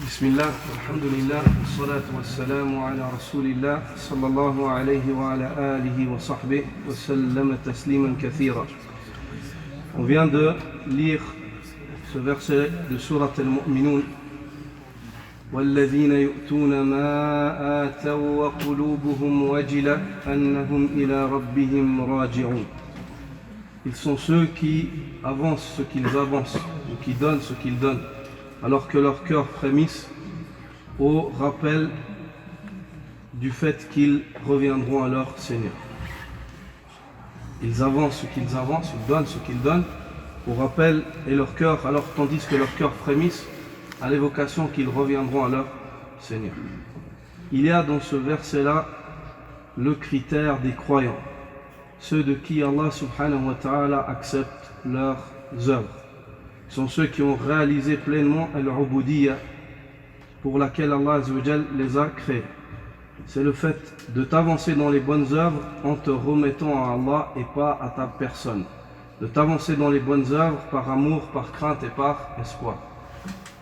بسم الله والحمد لله والصلاة والسلام على رسول الله صلى الله عليه وعلى آله وصحبه وسلم تسليما كثيرا. On vient de lire ce verset de Surat al-Mu'minun. والذين يؤتون ما آتوا وقلوبهم وجلة أنهم إلى ربهم راجعون. Ils sont ceux qui avancent ce qu'ils avancent, ou qui donnent ce qu'ils donnent, alors que leur cœur frémisse au rappel du fait qu'ils reviendront à leur Seigneur. Ils avancent ce qu'ils avancent, ils donnent ce qu'ils donnent, au rappel et leur cœur, alors tandis que leur cœur frémisse à l'évocation qu'ils reviendront à leur Seigneur. Il y a dans ce verset-là le critère des croyants, ceux de qui Allah subhanahu wa ta'ala accepte leurs œuvres. Ce sont ceux qui ont réalisé pleinement al-ubudiyya pour laquelle Allah azza wa jal les a créés. C'est le fait de t'avancer dans les bonnes œuvres en te remettant à Allah et pas à ta personne. De t'avancer dans les bonnes œuvres par amour, par crainte et par espoir.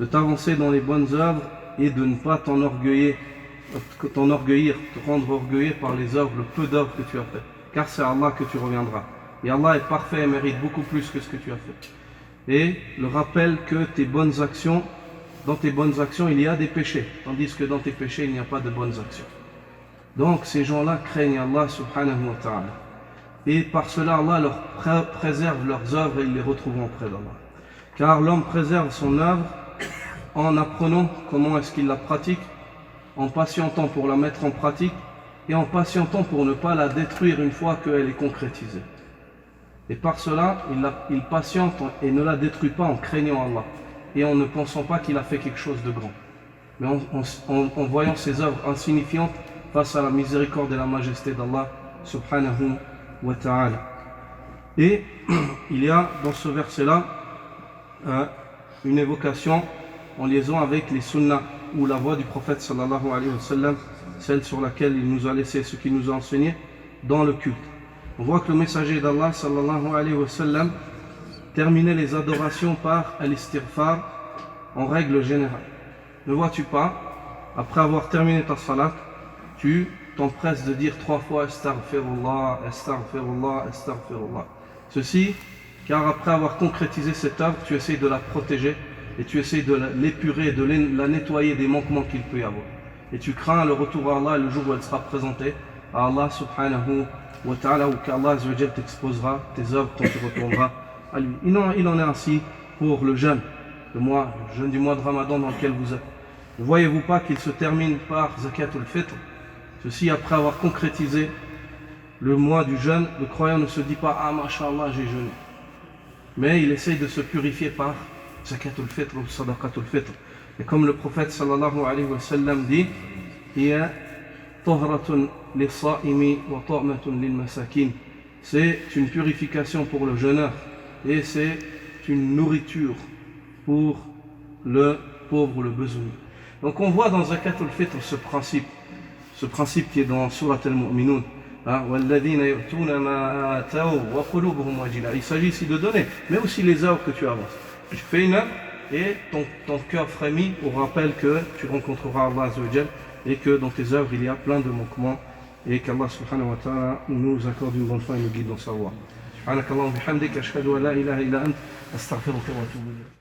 De t'avancer dans les bonnes œuvres et de ne pas t'enorgueillir, te rendre orgueilleux par les œuvres, le peu d'œuvres que tu as fait. Car c'est à Allah que tu reviendras. Et Allah est parfait et mérite beaucoup plus que ce que tu as fait. Et le rappel que dans tes bonnes actions, il y a des péchés, tandis que dans tes péchés, il n'y a pas de bonnes actions. Donc ces gens-là craignent Allah subhanahu wa ta'ala. Et par cela, Allah leur préserve leurs œuvres et ils les retrouveront auprès d'Allah. Car l'homme préserve son œuvre en apprenant comment est-ce qu'il la pratique, en patientant pour la mettre en pratique et en patientant pour ne pas la détruire une fois qu'elle est concrétisée. Et par cela, il patiente et ne la détruit pas en craignant Allah et en ne pensant pas qu'il a fait quelque chose de grand. Mais en voyant ses œuvres insignifiantes face à la miséricorde et la majesté d'Allah subhanahu wa ta'ala. Et il y a dans ce verset-là une évocation en liaison avec les sunnahs ou la voie du prophète sallallahu alayhi wa sallam, celle sur laquelle il nous a laissé ce qu'il nous a enseigné dans le culte. On voit que le messager d'Allah sallallahu alayhi wa sallam terminait les adorations par al-istighfar en règle générale. Ne vois-tu pas, après avoir terminé ta salat, tu t'empresses de dire 3 fois astaghfirullah, astaghfirullah, astaghfirullah. Ceci, car après avoir concrétisé cette œuvre, tu essaies de la protéger et tu essaies de l'épurer, de la nettoyer des manquements qu'il peut y avoir. Et tu crains le retour à Allah le jour où elle sera présentée à Allah subhanahu wa ta'ala, ou qu'Allah azza wa jal t'exposera tes œuvres quand tu retourneras à lui. Il en est ainsi pour le jeûne du mois de Ramadan dans lequel vous êtes. Ne voyez-vous pas qu'il se termine par zakatul fitr? Ceci après avoir concrétisé le mois du jeûne, le croyant ne se dit pas ah mashallah j'ai jeûné, mais il essaye de se purifier par zakatul fitr ou sadaqatul fitr. Et comme le prophète sallallahu alayhi wa sallam dit, c'est une purification pour le jeûneur et c'est une nourriture pour le pauvre ou le besoin. Donc on voit dans zakatul fitr ce principe qui est dans Surat al-Mu'minun. Il s'agit ici de donner, mais aussi les œuvres que tu avances. Tu fais une œuvre et ton cœur frémit au rappel que tu rencontreras Allah azza wa jal et que dans tes œuvres il y a plein de manquements et qu'Allah subhanahu wa ta'ala nous accorde une bonne fin et nous guide dans sa voie. Subhanakallahumma wa bihamdika ashhadu an la ilaha illa anta astaghfiruka wa atubu ilayk.